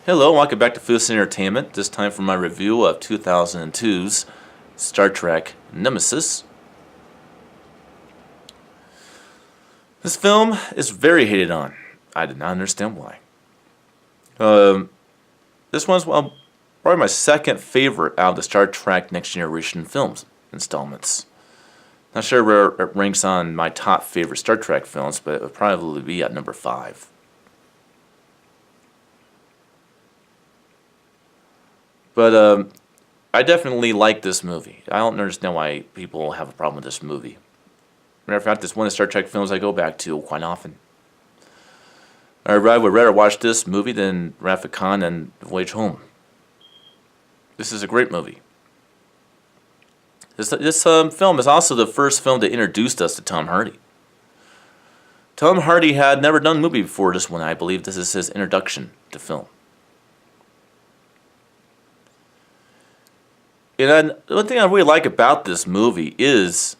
Hello, welcome back to Food Entertainment, this time for my review of 2002's Star Trek Nemesis. This film is very hated on. I did not understand why. This one's probably my second favorite out of the Star Trek Next Generation films installments. Not sure where it ranks on my top favorite Star Trek films, but it would probably be at number 5. But I definitely like this movie. I don't understand why people have a problem with this movie. Matter of fact, it's one of the Star Trek films I go back to quite often. I would rather watch this movie than Wrath of Khan and Voyage Home. This is a great movie. This film is also the first film that introduced us to Tom Hardy. Tom Hardy had never done a movie before this one. I believe this is his introduction to film. And one thing I really like about this movie is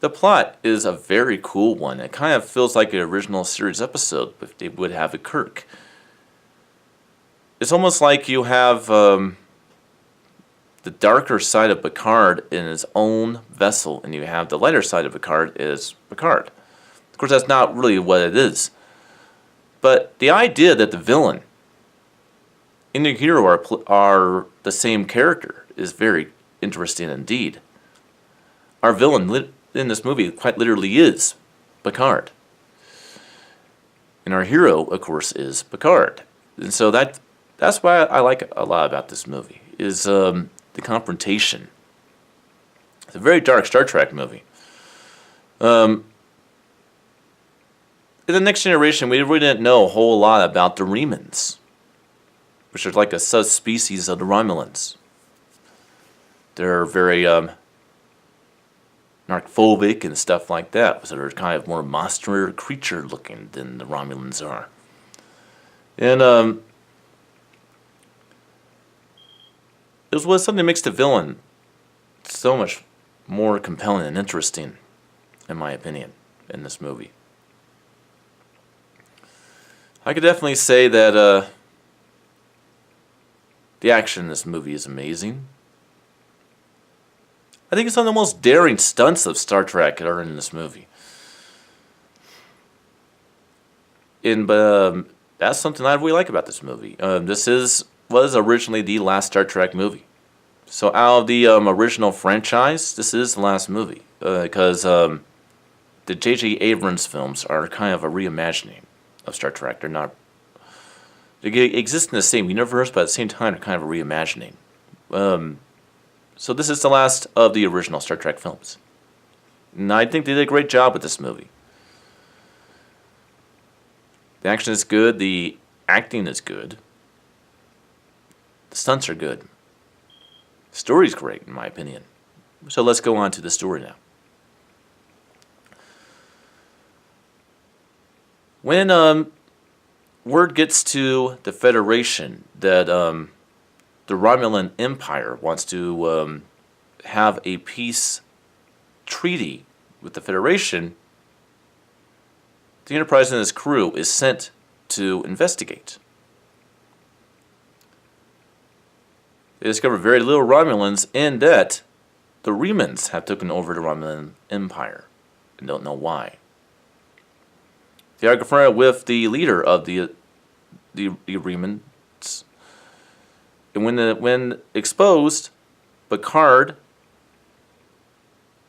the plot is a very cool one. It kind of feels like an original series episode if they would have a Kirk. It's almost like you have the darker side of Picard in his own vessel, and you have the lighter side of Picard is Picard. Of course, that's not really what it is. But the idea that the villain and the hero are the same character is very interesting indeed. Our villain in this movie quite literally is Picard. And our hero, of course, is Picard. And so that's why I like a lot about this movie, is the confrontation. It's a very dark Star Trek movie. In the Next Generation, we really didn't know a whole lot about the Remans, which are like a subspecies of the Romulans. They're very narcophobic and stuff like that, so they're kind of more monster creature looking than the Romulans are. And it was something that makes the villain so much more compelling and interesting, in my opinion, in this movie. I could definitely say that the action in this movie is amazing. I think it's one of the most daring stunts of Star Trek that are in this movie. But that's something I really like about this movie. This was originally the last Star Trek movie. So out of the original franchise, this is the last movie. Because the J.J. Abrams films are kind of a reimagining of Star Trek. They're not... They exist in the same universe, but at the same time, they're kind of a reimagining. So this is the last of the original Star Trek films. And I think they did a great job with this movie. The action is good. The acting is good. The stunts are good. The story's great, in my opinion. So let's go on to the story now. When word gets to the Federation that the Romulan Empire wants to have a peace treaty with the Federation, the Enterprise and its crew is sent to investigate. They discover very little Romulans, and that the Remans have taken over the Romulan Empire and don't know why. They are confronted with the leader of the Remans, and when exposed, Picard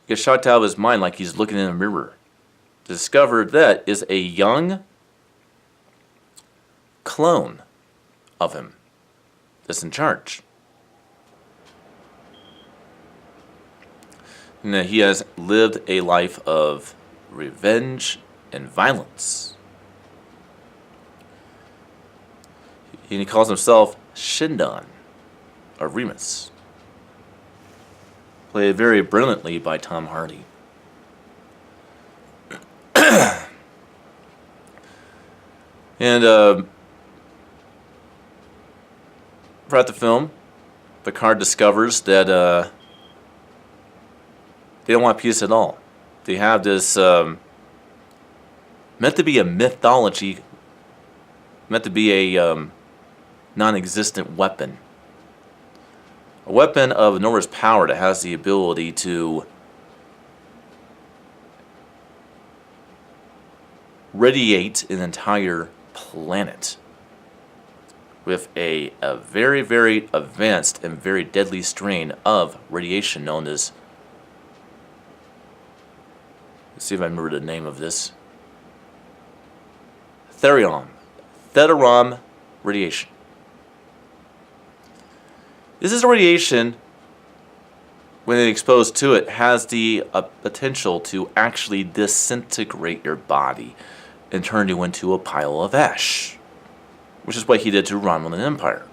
gets shocked out of his mind like he's looking in a mirror. Discovered that is a young clone of him that's in charge. And that he has lived a life of revenge and violence. And he calls himself Shindan, or Remus. Played very brilliantly by Tom Hardy. And throughout the film, Picard discovers that they don't want peace at all. They have this meant to be a meant to be a non-existent weapon. A weapon of enormous power that has the ability to radiate an entire planet with a very, very advanced and very deadly strain of radiation known as, let's see if I remember the name of this, therium radiation. This is a radiation, when it's exposed to it, has the potential to actually disintegrate your body and turn you into a pile of ash, which is what he did to Romulan Empire.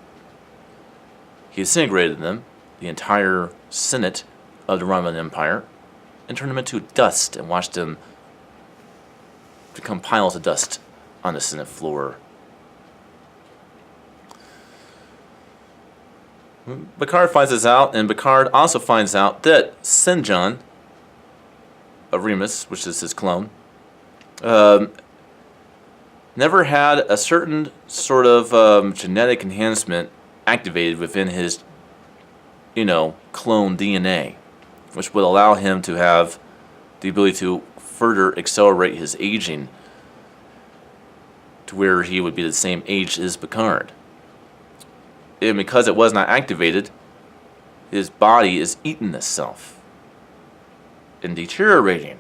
He disintegrated them, the entire Senate of the Romulan Empire, and turned them into dust and watched them become piles of dust on the Senate floor. Picard finds this out, and Picard also finds out that Sinjan of Remus, which is his clone, never had a certain sort of genetic enhancement activated within his, clone DNA, which would allow him to have the ability to further accelerate his aging to where he would be the same age as Picard. And because it was not activated, his body is eating itself and deteriorating.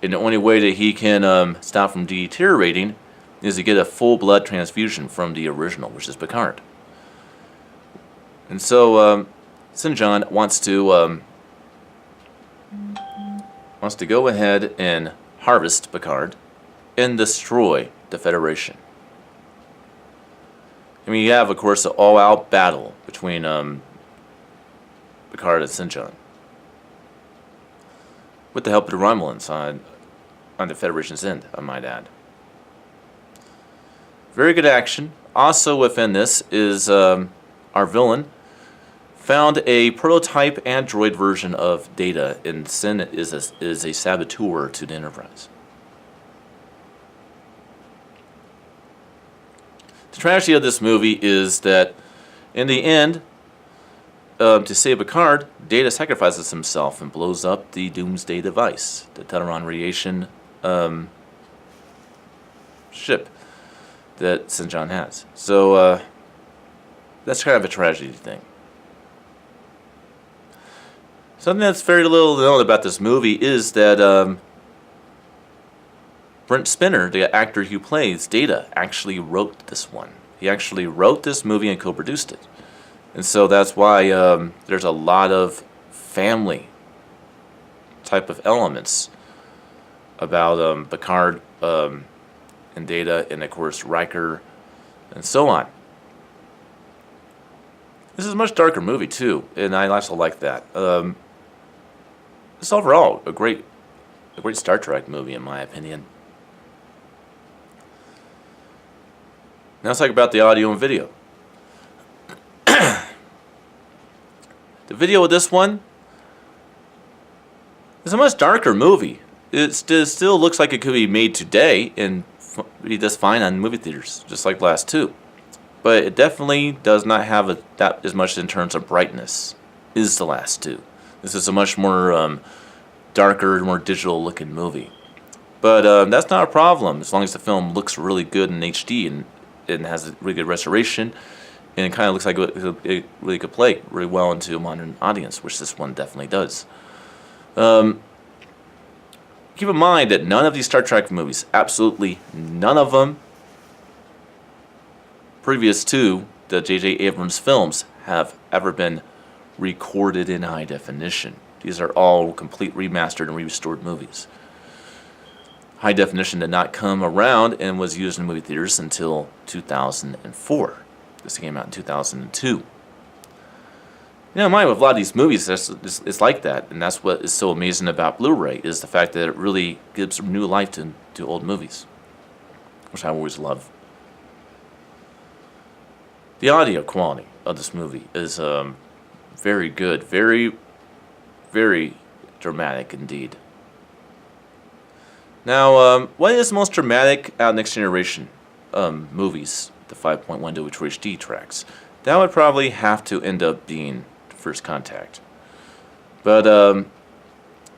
And the only way that he can stop from deteriorating is to get a full blood transfusion from the original, which is Picard. And so Sinjan wants to go ahead and harvest Picard and destroy the Federation. I mean, you have, of course, an all-out battle between Picard and Sinjan, with the help of the Romulans on the Federation's end, I might add. Very good action. Also within this is our villain found a prototype android version of Data, and Sin is a saboteur to the Enterprise. The tragedy of this movie is that, in the end, to save Picard, Data sacrifices himself and blows up the Doomsday device, the Teleron radiation ship that Sinjan has. So that's kind of a tragedy thing. Something that's very little known about this movie is that Brent Spinner, the actor who plays Data, actually wrote this one. He actually wrote this movie and co-produced it. And so that's why there's a lot of family type of elements about Picard and Data, and of course Riker, and so on. This is a much darker movie too, and I also like that. It's overall a great Star Trek movie in my opinion. Now let's talk about the audio and video. The video of this one is a much darker movie. It still looks like it could be made today and be just fine on movie theaters, just like the last two. But it definitely does not have that as much in terms of brightness as the last two. This is a much more darker, more digital looking movie. But that's not a problem as long as the film looks really good in HD and has a really good restoration, and it kind of looks like it really could play really well into a modern audience, which this one definitely does. Keep in mind that none of these Star Trek movies, absolutely none of them, previous to the J.J. Abrams films, have ever been recorded in high definition. These are all complete remastered and restored movies. High definition did not come around and was used in movie theaters until 2004. This came out in 2002. Mind with a lot of these movies, it's like that, and that's what is so amazing about Blu-ray, is the fact that it really gives new life to old movies, which I always love. The audio quality of this movie is very good, very, very dramatic indeed. Now, what is the most dramatic out of Next Generation movies the 5.1 to Ultra HD tracks. That would probably have to end up being First Contact. But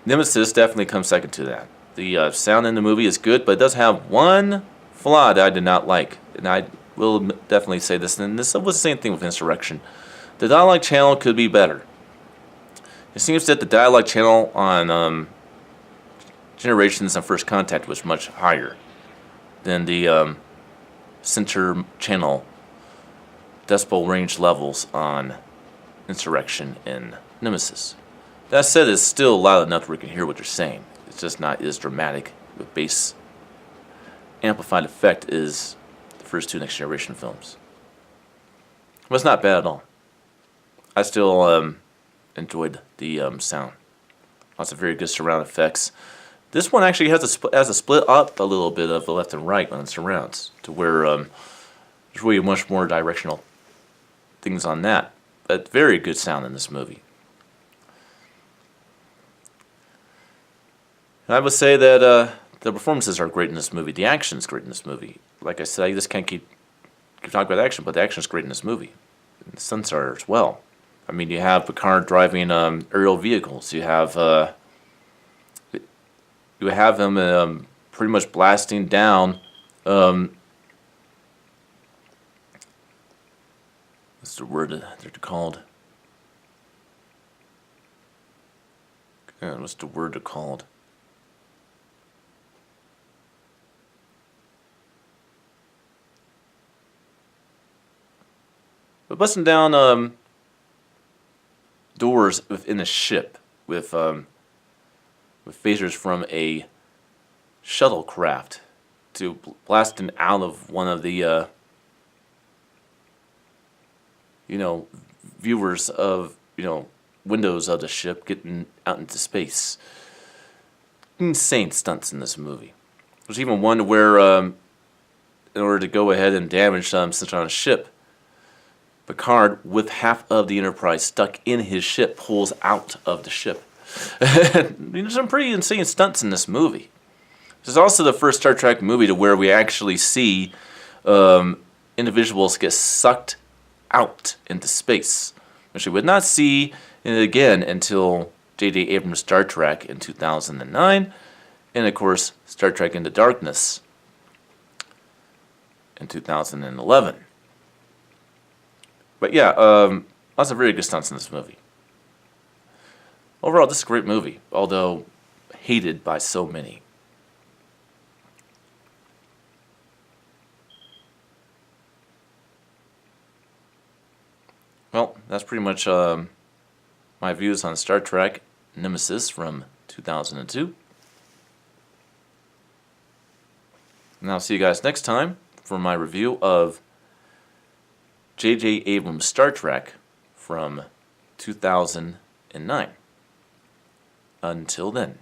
Nemesis definitely comes second to that. The sound in the movie is good, but it does have one flaw that I did not like. And I will definitely say this, and this was the same thing with Insurrection. The dialogue channel could be better. It seems that the dialogue channel on Generations and First Contact was much higher than the center channel decibel range levels on Insurrection and Nemesis. That said, it's still loud enough where we can hear what they're saying. It's just not as dramatic with bass amplified effect as the first two Next Generation films. But it's not bad at all. I still enjoyed the sound. Lots of very good surround effects. This one actually has a split up a little bit of the left and right on the surrounds, to where there's really much more directional things on that. But very good sound in this movie. And I would say that the performances are great in this movie. The action is great in this movie. Like I said, I just can't keep talking about action, but the action is great in this movie. And the stunts are as well. I mean, you have Picard driving aerial vehicles. You have him pretty much blasting down. What's the word that they're called? What's the word they're called? But busting down doors within a ship with phasers from a shuttlecraft to blasting out of one of the viewers of windows of the ship, getting out into space. Insane stunts in this movie. There's even one where in order to go ahead and damage such on a ship, Picard, with half of the Enterprise stuck in his ship, pulls out of the ship. There's some pretty insane stunts in this movie. This is also the first Star Trek movie to where we actually see individuals get sucked out into space, which we would not see it again until J.J. Abrams' Star Trek in 2009, and of course Star Trek Into Darkness in 2011. But yeah, lots of very good stunts in this movie. Overall, this is a great movie, although hated by so many. Well, that's pretty much my views on Star Trek Nemesis from 2002. And I'll see you guys next time for my review of J.J. Abrams' Star Trek from 2009. Until then.